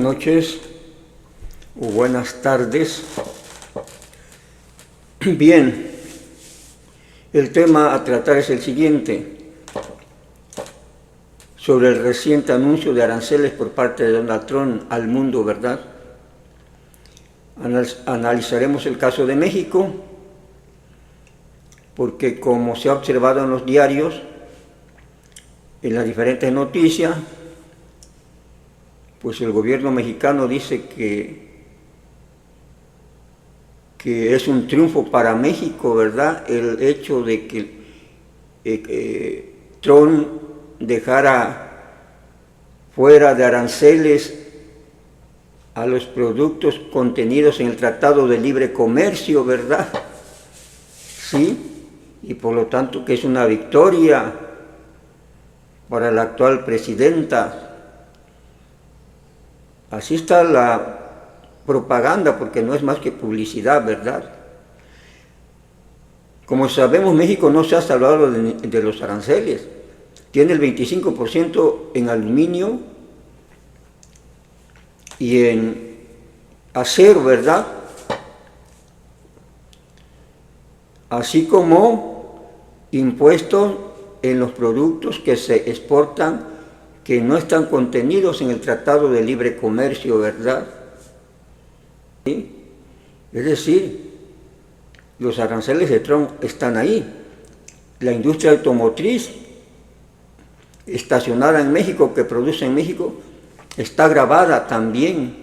Noches o buenas tardes. Bien, el tema a tratar es el siguiente, sobre el reciente anuncio de aranceles por parte de Donald Trump al mundo, ¿verdad? Analizaremos el caso de México, porque como se ha observado en los diarios, en las diferentes noticias, pues el gobierno mexicano dice que es un triunfo para México, ¿verdad? El hecho de que Trump dejara fuera de aranceles a los productos contenidos en el Tratado de Libre Comercio, ¿verdad? Sí, y por lo tanto que es una victoria para la actual presidenta. Así está la propaganda, porque no es más que publicidad, ¿verdad? Como sabemos, México no se ha salvado de los aranceles. Tiene el 25% en aluminio y en acero, ¿verdad? Así como impuestos en los productos que se exportan que no están contenidos en el Tratado de Libre Comercio, ¿verdad? ¿Sí? Es decir, los aranceles de Trump están ahí. La industria automotriz estacionada en México, que produce en México, está gravada también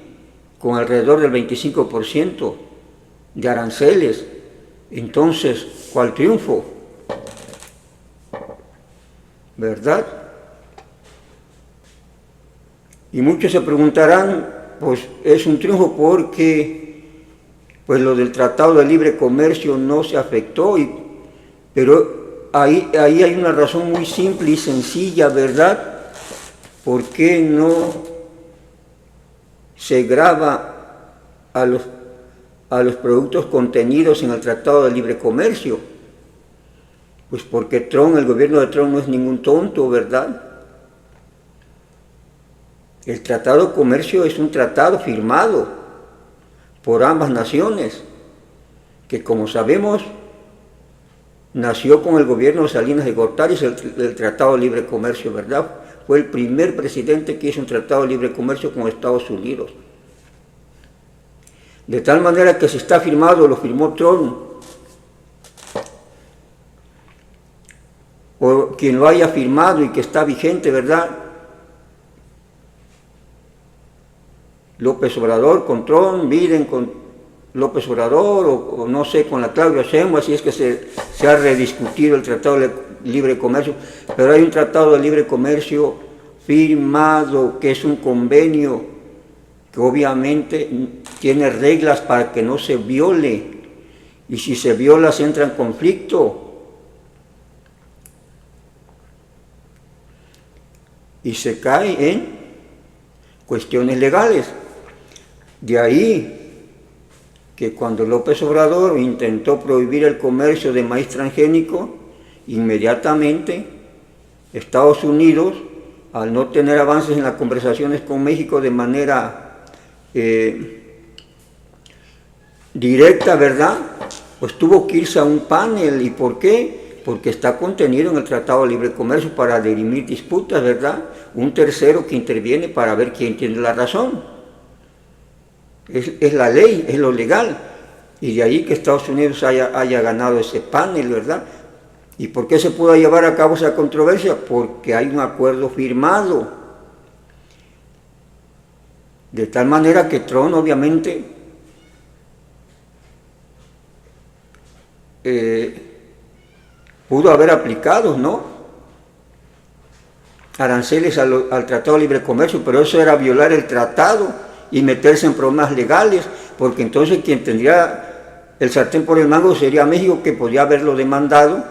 con alrededor del 25% de aranceles. Entonces, ¿cuál triunfo? ¿Verdad? Y muchos se preguntarán, pues es un triunfo porque pues lo del Tratado de Libre Comercio no se afectó, pero ahí hay una razón muy simple y sencilla, ¿verdad? ¿Por qué no se grava a los productos contenidos en el Tratado de Libre Comercio? Pues porque Trump, el gobierno de Trump no es ningún tonto, ¿verdad? El Tratado de Comercio es un tratado firmado por ambas naciones, que como sabemos, nació con el gobierno de Salinas de Gortari, el Tratado de Libre Comercio, ¿verdad? Fue el primer presidente que hizo un Tratado de Libre Comercio con Estados Unidos. De tal manera que si está firmado, lo firmó Trump, o quien lo haya firmado y que está vigente, ¿verdad? López Obrador con Trump, Biden con López Obrador, o no sé, con la Claudia Sheinbaum, así es que se ha rediscutido el Tratado de Libre Comercio, pero hay un Tratado de Libre Comercio firmado, que es un convenio que obviamente tiene reglas para que no se viole, y si se viola se entra en conflicto. Y se cae en cuestiones legales. De ahí que cuando López Obrador intentó prohibir el comercio de maíz transgénico, inmediatamente Estados Unidos, al no tener avances en las conversaciones con México de manera directa, ¿verdad? Pues tuvo que irse a un panel. ¿Y por qué? Porque está contenido en el Tratado de Libre Comercio para dirimir disputas, ¿verdad? Un tercero que interviene para ver quién tiene la razón. Es la ley, es lo legal. Y de ahí que Estados Unidos haya ganado ese panel, ¿verdad? ¿Y por qué se pudo llevar a cabo esa controversia? Porque hay un acuerdo firmado. De tal manera que Trump obviamente pudo haber aplicado, ¿no?, aranceles al Tratado de Libre Comercio, pero eso era violar el tratado y meterse en problemas legales, porque entonces quien tendría el sartén por el mango sería México, que podía haberlo demandado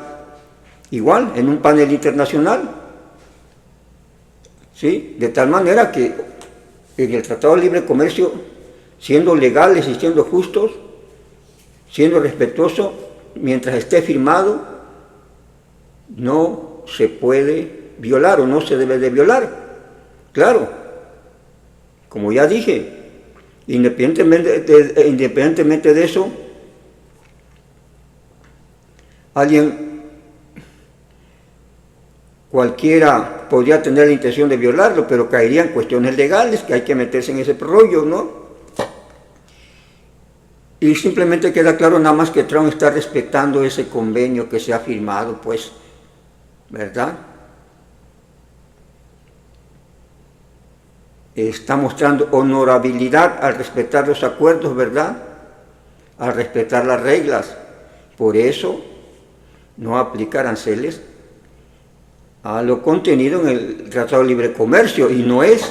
igual en un panel internacional. ¿Sí? De tal manera que en el Tratado de Libre Comercio, siendo legales y siendo justos, siendo respetuosos, mientras esté firmado, no se puede violar o no se debe de violar. Claro, como ya dije, independientemente de eso, cualquiera podría tener la intención de violarlo, pero caería en cuestiones legales, que hay que meterse en ese rollo, ¿no? Y simplemente queda claro nada más que Trump está respetando ese convenio que se ha firmado, pues, ¿verdad? Está mostrando honorabilidad al respetar los acuerdos, ¿verdad? Al respetar las reglas. Por eso no aplica aranceles a lo contenido en el Tratado de Libre Comercio, y no es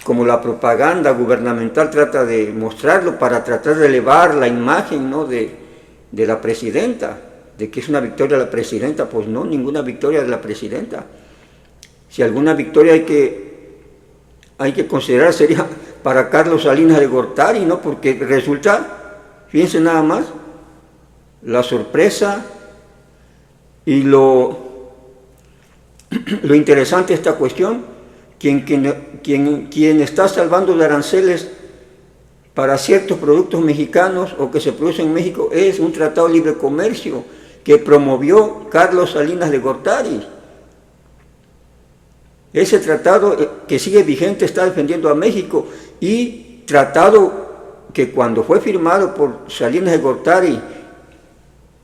como la propaganda gubernamental trata de mostrarlo para tratar de elevar la imagen, ¿no?, de la presidenta, de que es una victoria de la presidenta. Pues no, ninguna victoria de la presidenta. Si alguna victoria hay que considerar sería para Carlos Salinas de Gortari, ¿no? Porque resulta, fíjense nada más, la sorpresa y lo interesante de esta cuestión, quien está salvando de aranceles para ciertos productos mexicanos o que se producen en México es un tratado de libre comercio que promovió Carlos Salinas de Gortari. Ese tratado que sigue vigente está defendiendo a México, y tratado que cuando fue firmado por Salinas de Gortari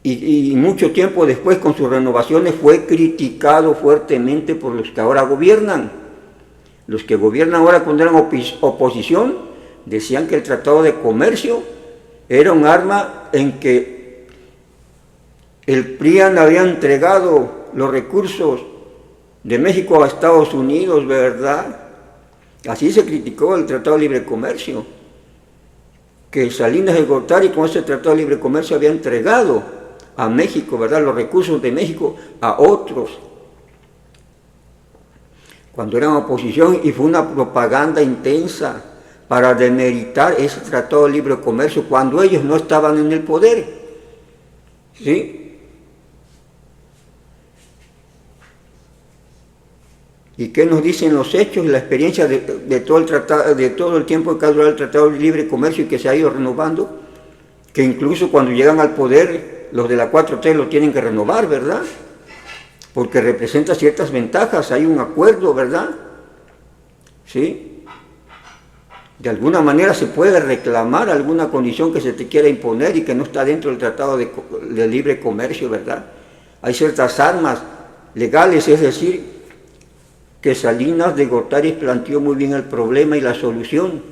y mucho tiempo después con sus renovaciones fue criticado fuertemente por los que ahora gobiernan. Los que gobiernan ahora, cuando eran oposición, decían que el Tratado de Comercio era un arma en que el PRIAN había entregado los recursos de México a Estados Unidos, ¿verdad? Así se criticó el Tratado de Libre Comercio, que Salinas de Gortari con ese Tratado de Libre Comercio había entregado a México, ¿verdad?, los recursos de México a otros, cuando eran oposición, y fue una propaganda intensa para demeritar ese Tratado de Libre Comercio cuando ellos no estaban en el poder, ¿sí? ¿Y qué nos dicen los hechos y la experiencia de todo el tratado, de todo el tiempo que ha durado el Tratado de Libre Comercio y que se ha ido renovando? Que incluso cuando llegan al poder, los de la 4T lo tienen que renovar, ¿verdad? Porque representa ciertas ventajas, hay un acuerdo, ¿verdad? ¿Sí? De alguna manera se puede reclamar alguna condición que se te quiera imponer y que no está dentro del Tratado de Libre Comercio, ¿verdad? Hay ciertas armas legales, es decir, que Salinas de Gortari planteó muy bien el problema y la solución,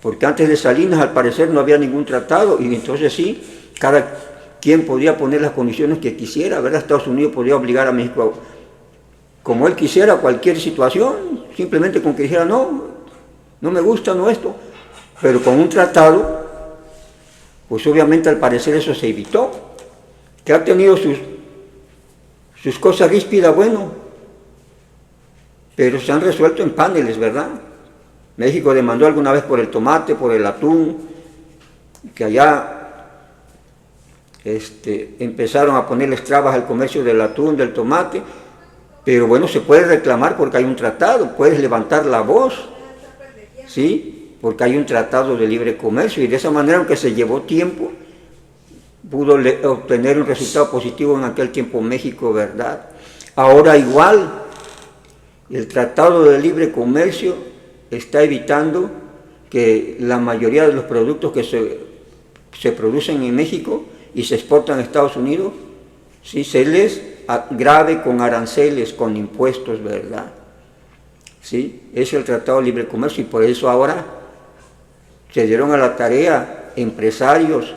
porque antes de Salinas al parecer no había ningún tratado, y entonces sí, cada quien podía poner las condiciones que quisiera, ¿verdad? Estados Unidos podía obligar a México, como él quisiera, a cualquier situación, simplemente con que dijera no me gusta, no esto, pero con un tratado, pues obviamente al parecer eso se evitó, que ha tenido sus cosas ríspidas, bueno, pero se han resuelto en paneles, ¿verdad? México demandó alguna vez por el tomate, por el atún, que allá empezaron a ponerles trabas al comercio del atún, del tomate, pero bueno, se puede reclamar porque hay un tratado, puedes levantar la voz, ¿sí? Porque hay un tratado de libre comercio, y de esa manera, aunque se llevó tiempo, pudo obtener un resultado positivo en aquel tiempo México, ¿verdad? Ahora igual, el Tratado de Libre Comercio está evitando que la mayoría de los productos que se producen en México y se exportan a Estados Unidos, ¿sí?, se les grave con aranceles, con impuestos, ¿verdad? ¿Sí? Es el Tratado de Libre Comercio, y por eso ahora se dieron a la tarea empresarios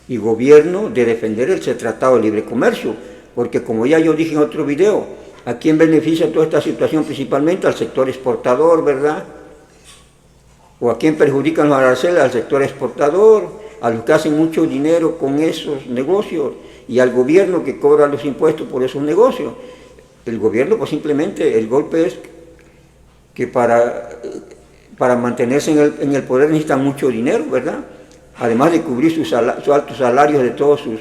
y gobierno de defender ese Tratado de Libre Comercio, porque como ya yo dije en otro video, ¿a quién beneficia toda esta situación? Principalmente al sector exportador, ¿verdad? ¿O a quién perjudican los aranceles? Al sector exportador, a los que hacen mucho dinero con esos negocios, y al gobierno que cobra los impuestos por esos negocios. El gobierno, pues simplemente el golpe es que para mantenerse en el poder necesitan mucho dinero, ¿verdad? Además de cubrir sus altos salarios de todos sus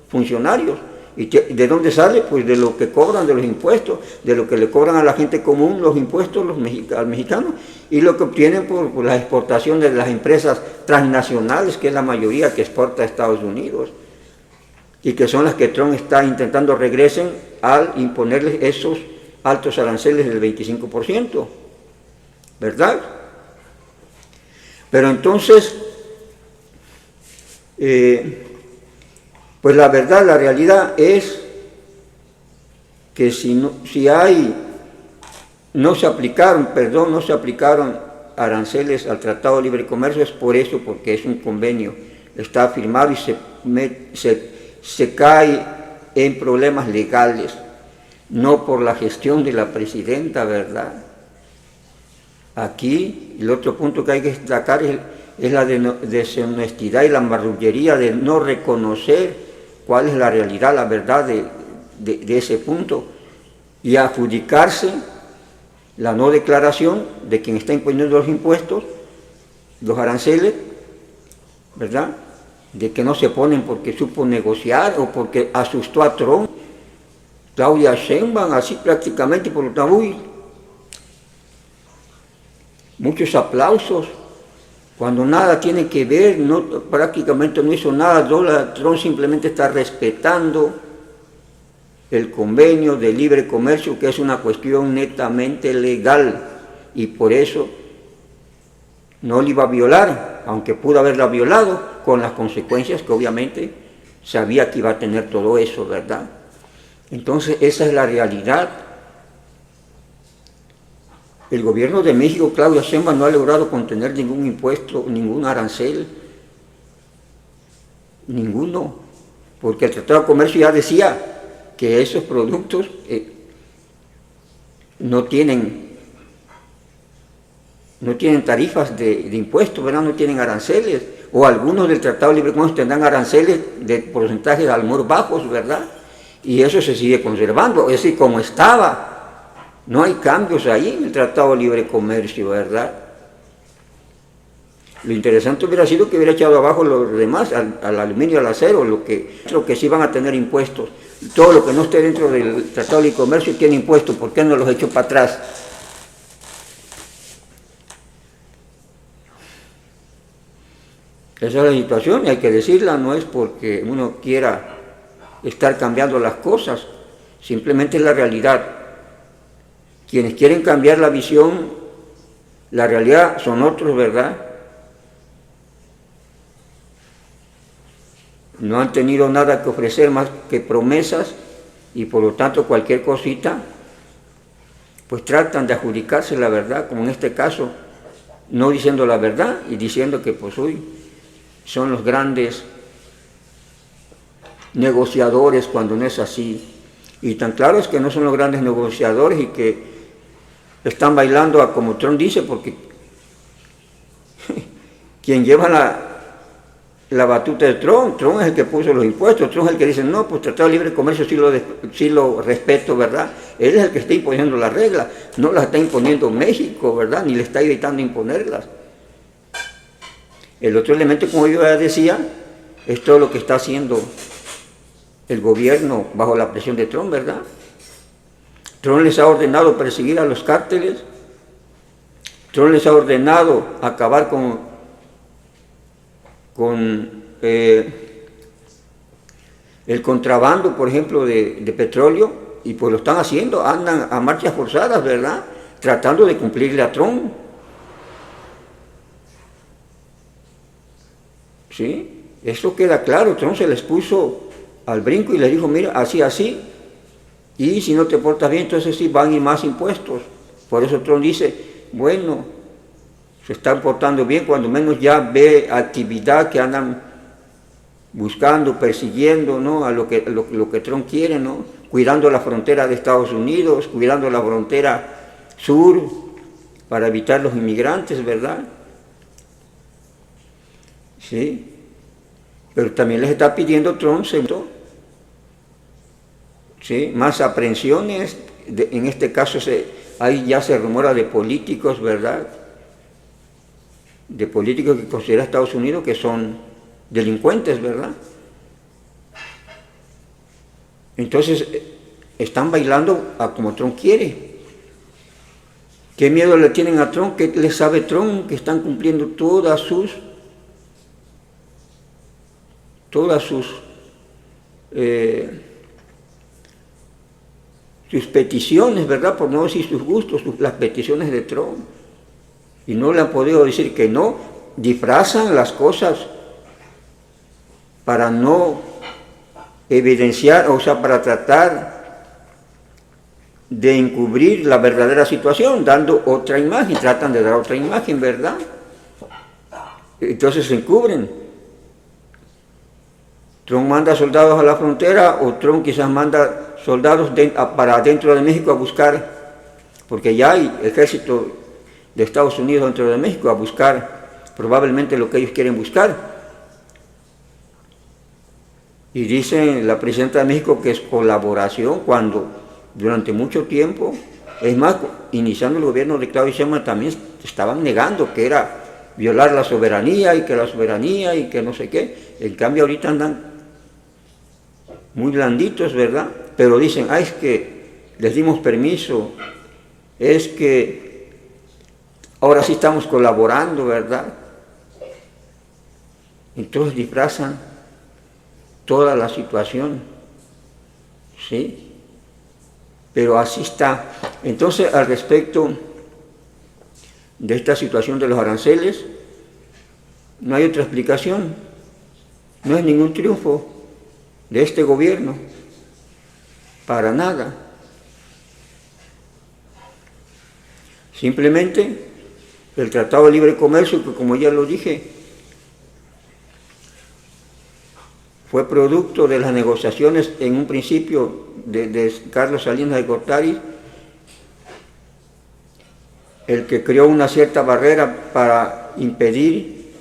funcionarios. ¿Y de dónde sale? Pues de lo que cobran de los impuestos, de lo que le cobran a la gente común los impuestos al mexicano, y lo que obtienen por la exportación de las empresas transnacionales, que es la mayoría que exporta a Estados Unidos, y que son las que Trump está intentando regresen al imponerles esos altos aranceles del 25%, ¿verdad? Pero entonces, pues la verdad, la realidad es que no se aplicaron aranceles al Tratado de Libre Comercio, es por eso, porque es un convenio, está firmado y se cae en problemas legales, no por la gestión de la presidenta, ¿verdad? Aquí, el otro punto que hay que destacar es la deshonestidad y la marrullería de no reconocer cuál es la realidad, la verdad de ese punto, y adjudicarse la no declaración de quien está imponiendo los impuestos, los aranceles, ¿verdad?, de que no se ponen porque supo negociar o porque asustó a Trump. Claudia Sheinbaum, así prácticamente por lo tanto, muchos aplausos, cuando nada tiene que ver, prácticamente no hizo nada. Donald Trump simplemente está respetando el convenio de libre comercio, que es una cuestión netamente legal, y por eso no le iba a violar, aunque pudo haberla violado, con las consecuencias que obviamente sabía que iba a tener todo eso, ¿verdad? Entonces esa es la realidad. El gobierno de México, Claudia Sheinbaum, no ha logrado contener ningún impuesto, ningún arancel, ninguno, porque el Tratado de Comercio ya decía que esos productos no tienen tarifas de impuestos, ¿verdad? No tienen aranceles, o algunos del Tratado de Libre Comercio tendrán aranceles de porcentajes al muy bajos, ¿verdad? Y eso se sigue conservando, es decir, como estaba. No hay cambios ahí en el Tratado de Libre Comercio, ¿verdad? Lo interesante hubiera sido que hubiera echado abajo los demás, al aluminio y al acero, lo que sí van a tener impuestos. Todo lo que no esté dentro del Tratado de Libre Comercio tiene impuestos, ¿por qué no los echó para atrás? Esa es la situación y hay que decirla, no es porque uno quiera estar cambiando las cosas, simplemente es la realidad. Quienes quieren cambiar la visión, la realidad son otros, ¿verdad? No han tenido nada que ofrecer más que promesas y por lo tanto cualquier cosita, pues tratan de adjudicarse la verdad, como en este caso, no diciendo la verdad y diciendo que pues hoy son los grandes negociadores cuando no es así. Y tan claro es que no son los grandes negociadores y que están bailando a como Trump dice, porque quien lleva la batuta de Trump es el que puso los impuestos, Trump es el que dice, no, pues Tratado de Libre Comercio sí lo respeto, ¿verdad? Él es el que está imponiendo las reglas, no las está imponiendo México, ¿verdad? Ni le está evitando imponerlas. El otro elemento, como yo ya decía, es todo lo que está haciendo el gobierno bajo la presión de Trump, ¿verdad? Trump les ha ordenado perseguir a los cárteles, Trump les ha ordenado acabar con el contrabando, por ejemplo, de petróleo, y pues lo están haciendo, andan a marchas forzadas, ¿verdad? Tratando de cumplirle a Trump. ¿Sí? Eso queda claro, Trump se les puso al brinco y les dijo, mira, así, así, y si no te portas bien, entonces sí van y más impuestos. Por eso Trump dice, bueno, se están portando bien, cuando menos ya ve actividad que andan buscando, persiguiendo, ¿no?, a lo que Trump quiere, ¿no?, cuidando la frontera de Estados Unidos, cuidando la frontera sur, para evitar los inmigrantes, ¿verdad? Sí, pero también les está pidiendo Trump, ¿sí?, más aprehensiones, en este caso ahí ya se rumora de políticos, ¿verdad?, de políticos que considera Estados Unidos que son delincuentes, ¿verdad? Entonces, están bailando a como Trump quiere. ¿Qué miedo le tienen a Trump? ¿Qué le sabe Trump? Que están cumpliendo todas sus peticiones, ¿verdad? Por no decir sus gustos, las peticiones de Trump. Y no le han podido decir que no, disfrazan las cosas para no evidenciar, o sea, para tratar de encubrir la verdadera situación, dando otra imagen, tratan de dar otra imagen, ¿verdad? Entonces se encubren. Trump manda soldados a la frontera, o Trump quizás manda soldados para dentro de México a buscar, porque ya hay ejército de Estados Unidos dentro de México a buscar probablemente lo que ellos quieren buscar. Y dice la presidenta de México que es colaboración, cuando durante mucho tiempo, es más, iniciando el gobierno de Claudio Sheinbaum también estaban negando que era violar la soberanía y que no sé qué. En cambio ahorita andan muy blanditos, ¿verdad? Pero dicen, es que les dimos permiso, es que ahora sí estamos colaborando, ¿verdad? Entonces disfrazan toda la situación, ¿sí? Pero así está. Entonces, al respecto de esta situación de los aranceles, no hay otra explicación, no es ningún triunfo de este gobierno, para nada. Simplemente el Tratado de Libre Comercio, que como ya lo dije, fue producto de las negociaciones en un principio de Carlos Salinas de Gortari, el que creó una cierta barrera para impedir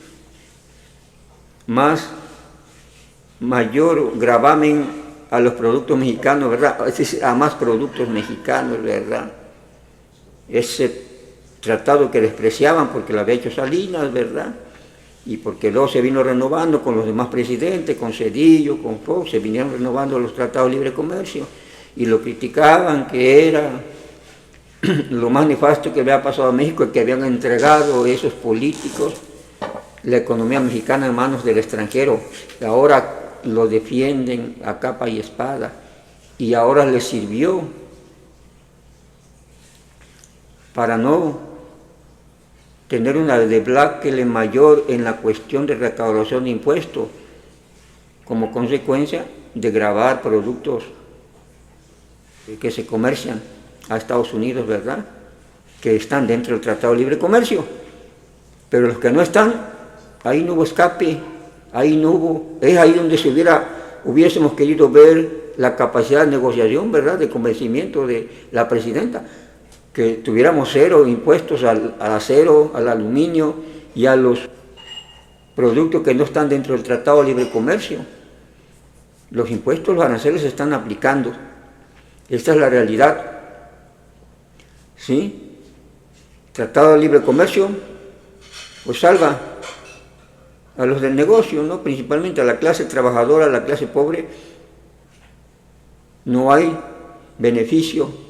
mayor gravamen a los productos mexicanos, ¿verdad? Es decir, a más productos mexicanos, ¿verdad? Ese tratado que despreciaban porque lo había hecho Salinas, ¿verdad? Y porque luego se vino renovando con los demás presidentes, con Zedillo, con Fox, se vinieron renovando los tratados de libre comercio y lo criticaban, que era lo más nefasto que había pasado a México, y que habían entregado esos políticos la economía mexicana en manos del extranjero. Y ahora lo defienden a capa y espada, y ahora les sirvió para no tener una debacle mayor en la cuestión de recaudación de impuestos, como consecuencia de gravar productos que se comercian a Estados Unidos, ¿verdad? Que están dentro del Tratado de Libre Comercio. Pero los que no están, ahí no hubo escape, ahí no hubo, es ahí donde hubiésemos querido ver la capacidad de negociación, ¿verdad? De convencimiento de la presidenta, que tuviéramos cero impuestos al acero, al aluminio y a los productos que no están dentro del Tratado de Libre Comercio. Los impuestos, los aranceles se están aplicando. Esta es la realidad. ¿Sí? Tratado de Libre Comercio, pues salva a los del negocio, ¿no? Principalmente a la clase trabajadora, a la clase pobre. No hay beneficio,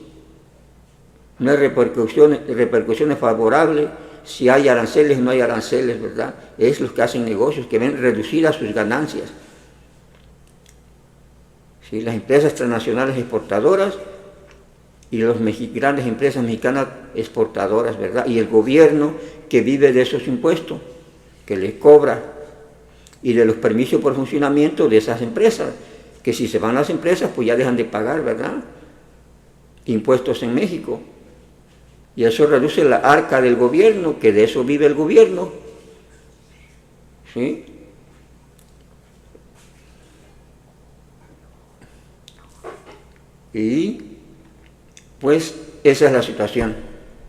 no hay repercusiones favorables. Si hay aranceles, no hay aranceles, ¿verdad? Es los que hacen negocios, que ven reducidas sus ganancias. ¿Sí? Las empresas transnacionales exportadoras y las grandes empresas mexicanas exportadoras, ¿verdad? Y el gobierno que vive de esos impuestos, que les cobra, y de los permisos por funcionamiento de esas empresas, que si se van las empresas, pues ya dejan de pagar, ¿verdad? Impuestos en México. Y eso reduce la arca del gobierno, que de eso vive el gobierno. ¿Sí? Y pues esa es la situación.